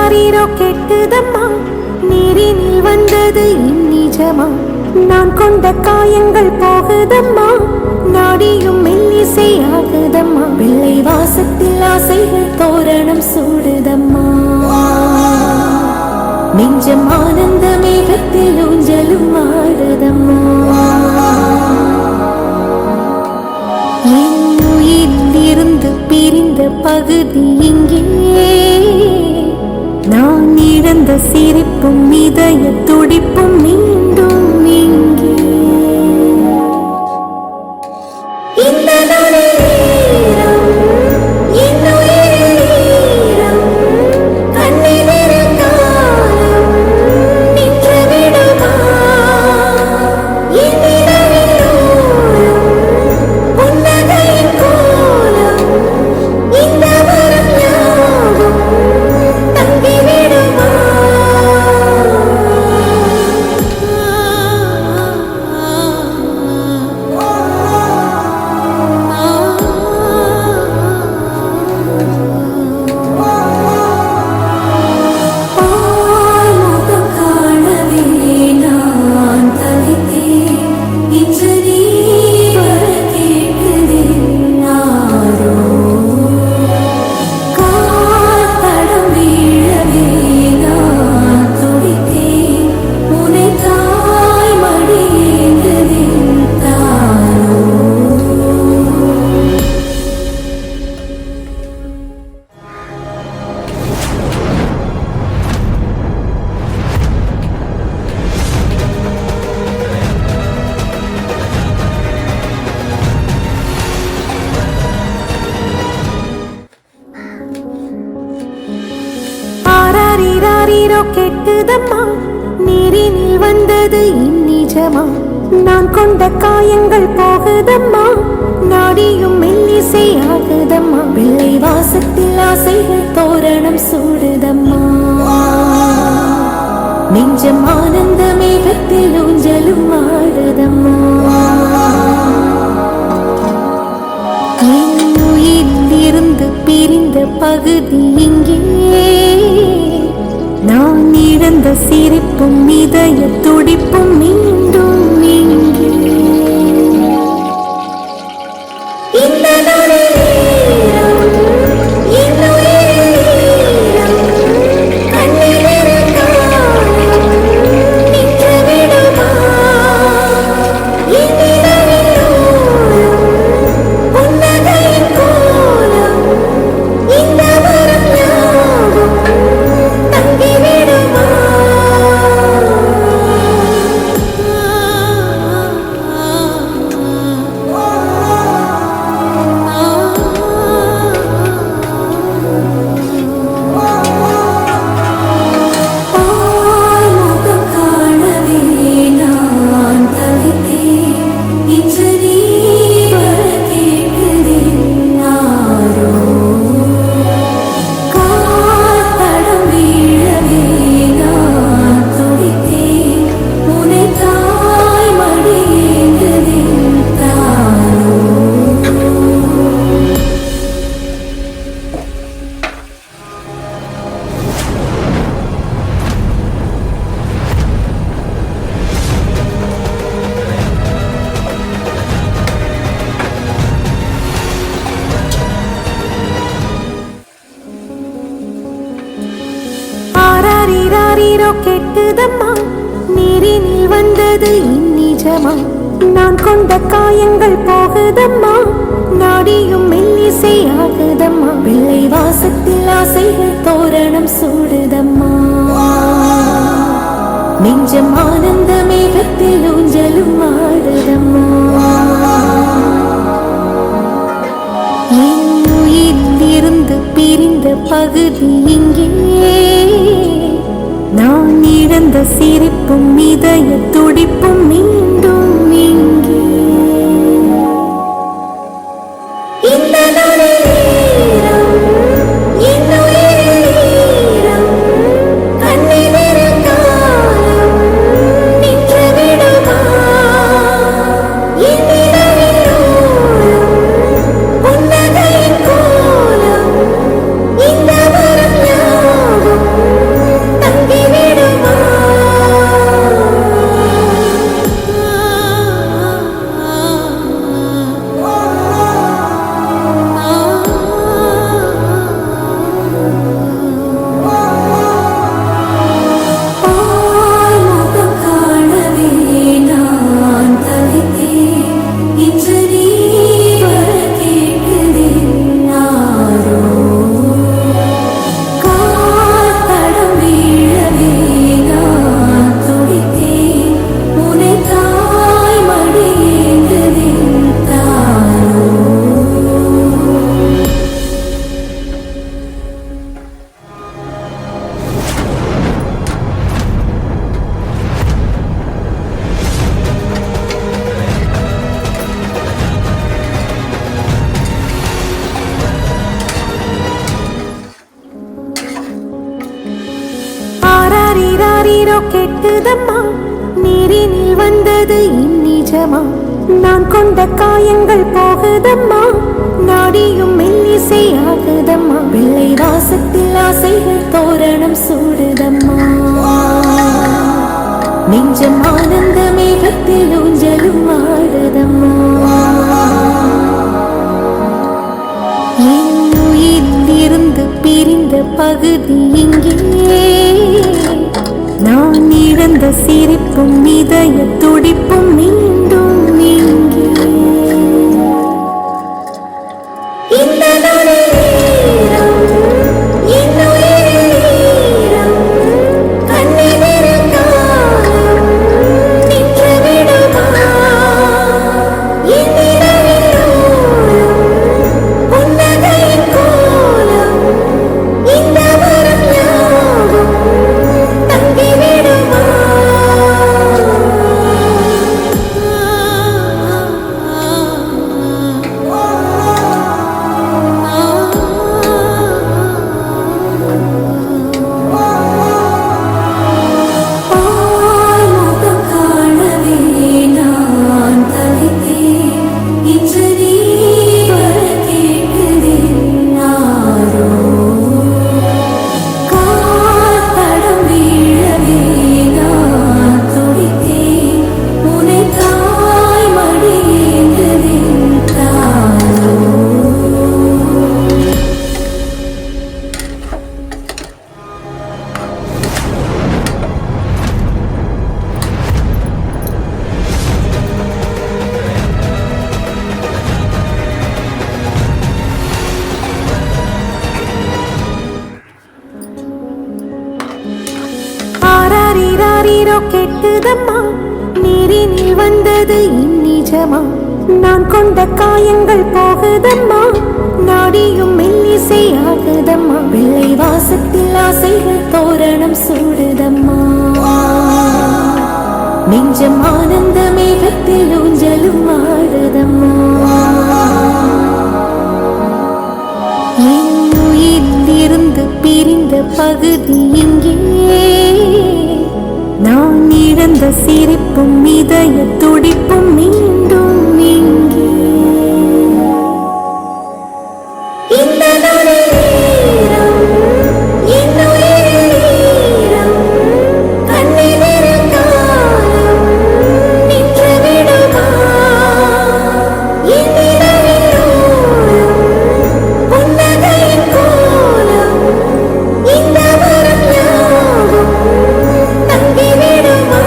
ஆராரிரோ கெட்டுதம்மா, நீரினில் வந்தது இந்நிஜமா. நான் கொண்ட காயங்கள் போகுதம்மா, நாடியும் மெல்லிசை ஆகுதம்மா. பிள்ளை வாசத்தில் ஆசைகள் தோரணம் சூடுதம்மா. நெஞ்சம் ஆனந்த மேகத்தில் ஊஞ்சலும் ஆடுதம்மா. என் உயிரிலிருந்து பிரிந்த பகுதி இங்கே, நான் இழந்த சிரிப்பும் இதய துடிப்பும் மீண்டும் இங்கே. இந்த நேரம் என் உயிரில் கண்ணீர் காலம் நின்று விடுமா. என் இரவில் புன்னகையின் கோலம் இந்த வரம் யாவும் தங்கிவிடுமா. கெட்டுதம்மா, நீரினில் வந்தது இந்நிஜமா. நான் கொண்ட காயங்கள் போகுதம்மா, நாடியும் மெல்லிசை ஆகுதம்மா. பிள்ளை வாசத்தில் ஆசைகள் தோரணம் சூடுதம்மா. நெஞ்சம் ஆனந்த மேகத்தில் ஊஞ்சலும் ஆடுதம்மா. என் உயிரிலிருந்து பிரிந்த பகுதி இங்கே, நான் இழந்த சிரிப்பும் இதய துடிப்பும் மீண்டும் இங்கே. இந்த நேரம் என் உயிரில் கண்ணீர் காலம் நின்று விடுமா. என் இரவில் புன்னகையின் கோலம் இந்த வரம் யாவும் தங்கிவிடுமா. ஆராரிரோ கெட்டுதம்மா, நீரினில் வந்தது இந்நிஜமா. நான் கொண்ட காயங்கள் போகுதம்மா, நாடியும் மெல்லிசை ஆகுதம்மா. பிள்ளை வாசத்தில் ஆசைகள் தோரணம் சூடுதம்மா. நெஞ்சம் ஆனந்த மேகத்தில் ஊஞ்சலும் ஆடுதம்மா. என் உயிரிலிருந்து பிரிந்த பகுதி இங்கே, நான் இழந்த சிரிப்பும் இதய துடிப்பும் மீண்டும் இங்கே. இந்த நேரம் என் உயிரில் கண்ணீர் காலம் நின்று விடுமா. என் இரவில் புன்னகையின் கோலம் இந்த வரம் யாவும் ராரீரோ கெட்டுதம்மா, நீரினில் வந்தது இந்நிஜமா. நான் கொண்ட காயங்கள் போகுதம்மா, நாடியும் மெல்லிசை ஆகுதம்மா. வெள்ளை வாசத்தில் ஆசைகள் தோரணம் சூடுதம்மா. நெஞ்சம் ஆனந்த மேகத்தில் ஊஞ்சலும் ஆடுதம்மா. என் உயிரிலிருந்து பிரிந்த பகுதி இங்கே, நான் இழந்த சிரிப்பும் இதய துடிப்பும் மீண்டும் இங்கே. இந்த நேரம் என் உயிரில் கண்ணெதிரில் காலம் நின்று விடுமா. என் இரவில் புன்னகையின் கோலம் இந்த வரம் யாவும் தங்கிவிடுமா. பால்முகம் காணவே நான் தவித்தேன். இன்று நீ வர கேட்கிறேன் நாரோ. காத்தடம் வீழவே நான் துடித்தேன். உனை தாய் மடியேந்ததின் தாரோ. ராரீரோ கெட்டுதம்மா, நீரினில் வந்தது இந்நிஜமா. நான் கொண்ட காயங்கள் போகுதம்மா, நாடியும் மெல்லிசை ஆகுதம்மா. வெள்ளை வாசத்தில் ஆசைகள் தோரணம் சூடுதம்மா. நெஞ்சம் ஆனந்த மேகத்தில் ஊஞ்சலும் ஆடுதம்மா. என் உயிரிலிருந்து பிரிந்த பகுதி இங்கே, நான் இழந்த சிரிப்பும் இதய துடிப்பும் மீண்டும் இங்கே. இந்த நேரம் என் உயிரில் கண்ணெதிரில் காலம் நின்று விடுமா. என் இரவில் புன்னகையின் கோலம் இந்த வரம் யாவும் தங்கிவிடுமா.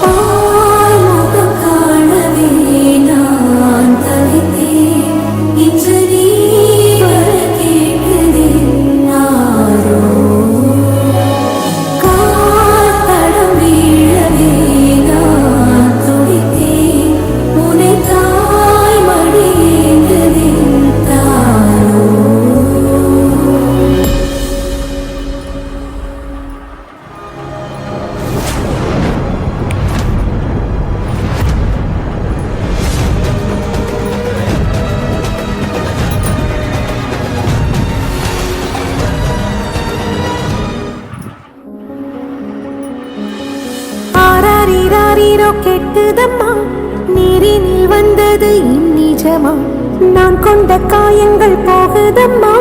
பால்முகம் காணவே நான் தவித்தேன். இன்று நீ வர கேட்கிறேன் நாரோ. காத்தடம் வீழவே நான் துடித்தேன். உனை தாய் மடியேந்ததின் தாரோ. ராரீரோ கெட்டுதம்மா, நீரினில் வந்தது இந்நிஜமா. நான் கொண்ட காயங்கள் போகுதம்மா,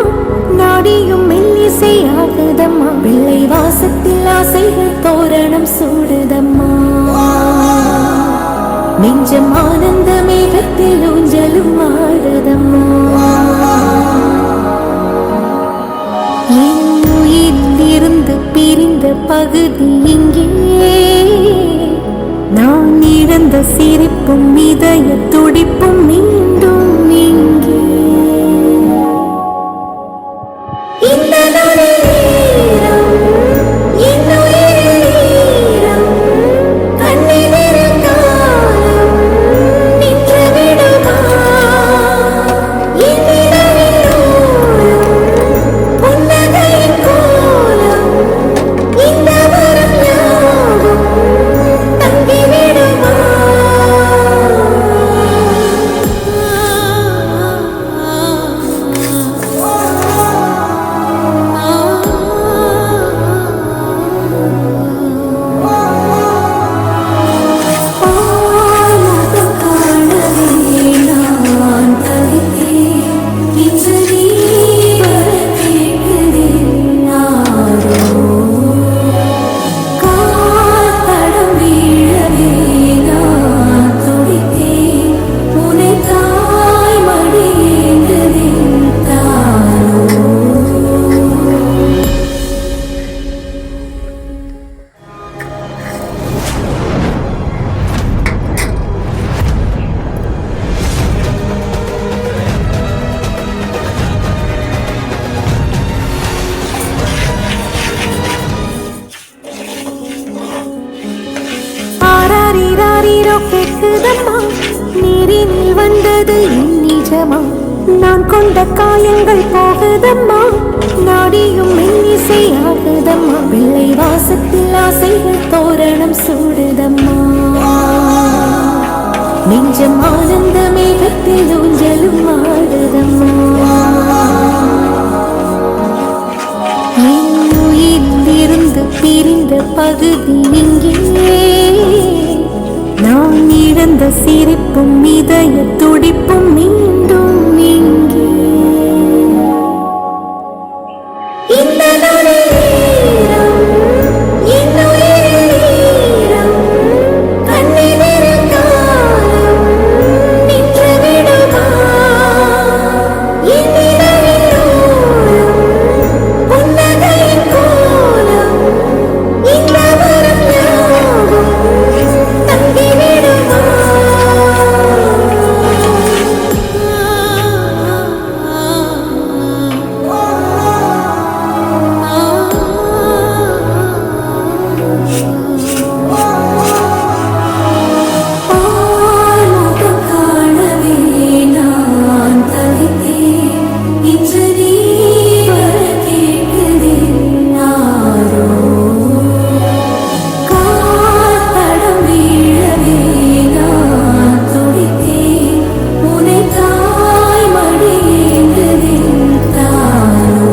நாடியும் மெல்லிசை ஆகுதம்மா. வெள்ளை வாசத்தில் ஆசைகள் தோரணம் சூடுதம்மா. நெஞ்சம் ஆனந்த மேகத்தில் ஊஞ்சலும் ஆடுதம்மா. என் உயிரிலிருந்து பிரிந்த பகுதி இங்கே, நான் இழந்த சிரிப்பும் இதய துடிப்பும் மீண்டும் இங்கே. இந்த நேரம் என் உயிரில் கண்ணெதிரில் காலம் நின்று விடுமா. என் இரவில் புன்னகையின் கோலம் இந்த வரம் யாவும் ராரீரோ கேட்குதம்மா, நீரினில் வந்தது என் நிஜமா, நான் கொண்ட காயங்கள் போகுதம்மா, நாடியும் மெல்லிசை ஆகுதம்மா, வெள்ளை வாசத்தில் ஆசைகள் தோரணம் சூடுதம்மா, நெஞ்சம் ஆனந்த மேகத்தில் ஊஞ்சலும் ஆடுதம்மா, என் உயிரிலிருந்து பிரிந்த பகுதி இங்கே, நான் இழந்த சிரிப்பும் இதய துடிப்பும் மீண்டும் இங்கே. இந்த நேரம் என் உயிரில் கண்ணில் காலம் நின்று விடுமா, என் நிழலில் புன்னகையின் கோலம் இந்த வரம் யாவும் தங்கிவிடுமா. ஆலோகம் காணவே நான் தவித்தேன், இன்று நீ வர கேட்கிறேன் நாரோ, காத்தடம் வீழவே நான் துடித்தேன், உனை தாய் மடியேந்ததில் தாரோ.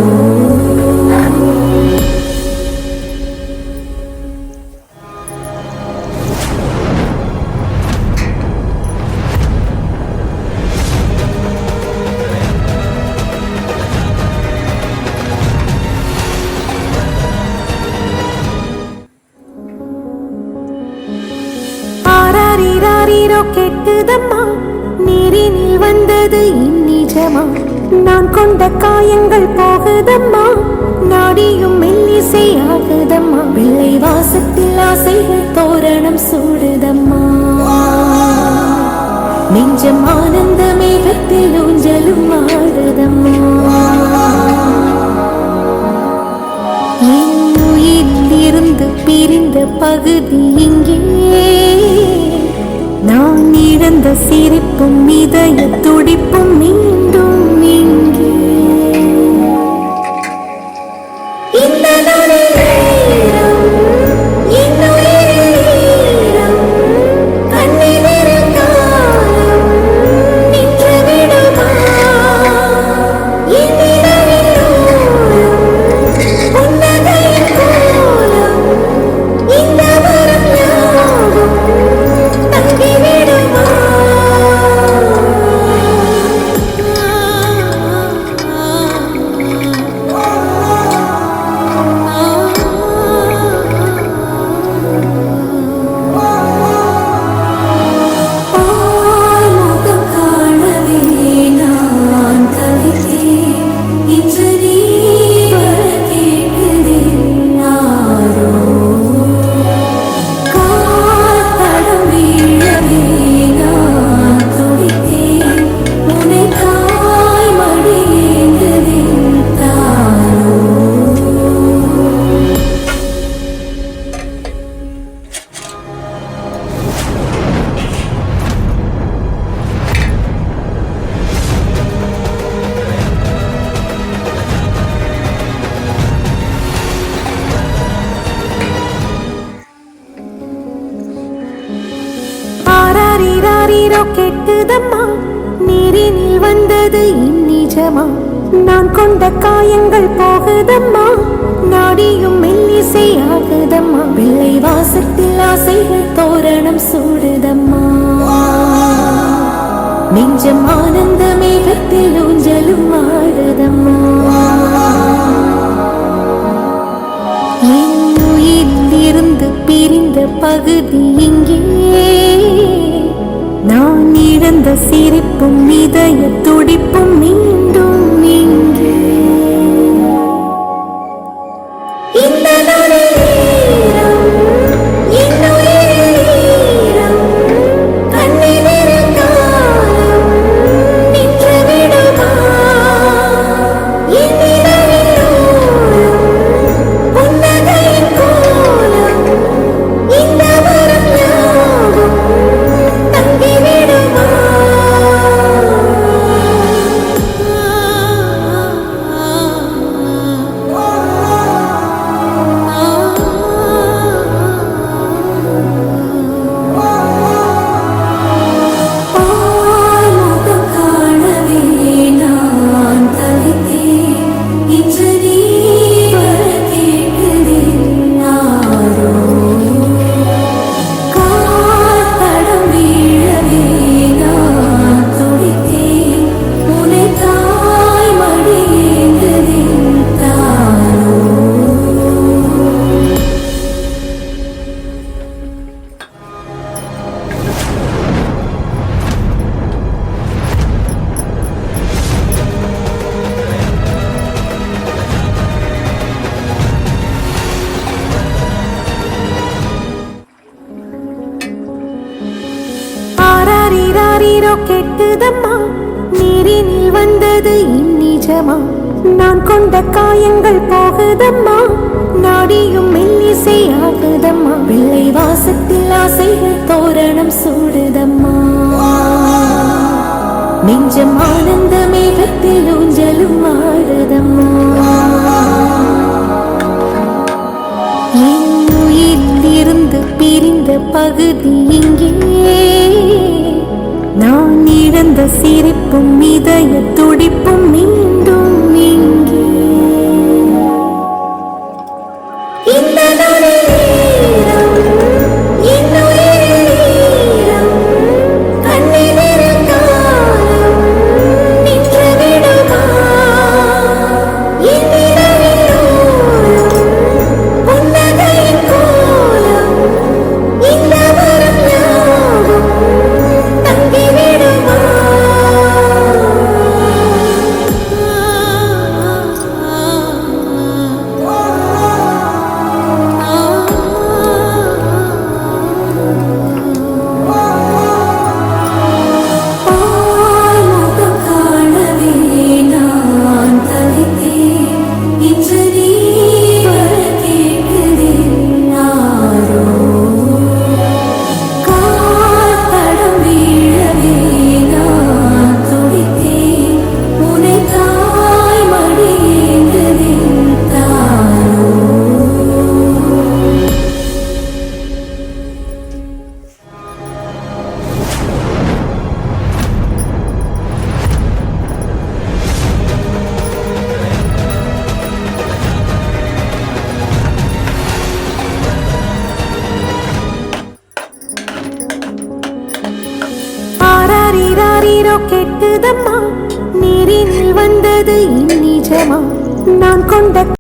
ஆராரீராரீரோ கேட்குதம்மா, நீரினில் வந்தது என் நிஜமா, நான் கொண்ட காயங்கள் போகுதம்மா, நாடியும் மெல்லிசை ஆகுதம்மா, வெள்ளை வாசத்தில் ஆசைகள் தோரணம் சூடுதம்மா, நெஞ்சம் ஆனந்த மேகத்தில் ஊஞ்சலும் ஆடுதம்மா, என் உயிரிலிருந்து பிரிந்த பகுதி இங்கே, நான் இழந்த சிரிப்பும் இதய துடிப்பும் மீண்டும் இங்கே. இந்த நேரம் என் உயிரில் கண்ணில் காலம் நின்று விடுமா, என் நிழலில் புன்னகையின் கோலம் இந்த வரம் யாவும் தங்கிவிடுமா. ஆலோகம் காணவே நான் தவித்தேன், இன்று நீ வர கேட்கிறேன் நாரோ, காத்தடம் வீழவே நான் துடித்தேன், உனை தாய் மடியேந்ததில் தாரோ. ஆராரீராரீரோ கேட்குதம்மா, நீரினில் வந்தது என் நிஜமா, நான் கொண்ட காயங்கள் போகுதம்மா, நாடியும் மெல்லிசை ஆகுதம்மா, வெள்ளை வாசத்தில் ஆசைகள் தோரணம் சூடுதம்மா, நெஞ்சம் ஆனந்த மேகத்தில் ஊஞ்சலும் ஆடுதம்மா, என் உயிரிலிருந்து பிரிந்த பகுதி இங்கே, நான் இழந்த சிரிப்பும் இதய துடிப்பும் மீண்டும் இங்கே. இந்த நேரம் என் உயிரில் கண்ணில் காலம் நின்று விடுமா, என் நிழலில் புன்னகையின் கோலம் இந்த வரம் யாவும் ஆராரிரோ கெட்டுதம்மா, நீரினில் வந்தது இந்நிஜமா. நான் கொண்ட காயங்கள் போகுதம்மா, நாடியும் மெல்லிசை ஆகுதம்மா. வெள்ளை வாசத்தில் ஆசைகள் தோரணம் சூடுதம்மா. நெஞ்சம் ஆனந்த மேகத்தில் ஊஞ்சலும் ஆடுதம்மா. என் உயிரிலிருந்து பிரிந்த பகுதி இங்கே, நான் இழந்த சிரிப்பும் இதய துடிப்பும் மீண்டும் இங்கே. இந்த நேரம் என் உயிரில் கண்ணில் இருந்தாலும் நின்று விடுமா. என் இரவில் ஓரம் புன்னகையின் கோலம், இந்த வரம் யாவும் தங்கிவிடுமா. பால்முகம் காணவே நான் தவித்தேன், இன்று நீ வர கேட்குதே நாரோ. காத்தடம் வீழவே நான் துடித்தேன், உனை தாய் மடி ஏங்குதே தாரோ. ஆராரிரோ கெட்டுதம்மா, நீரினில் வந்தது இந்நிஜமா. நான் கொண்ட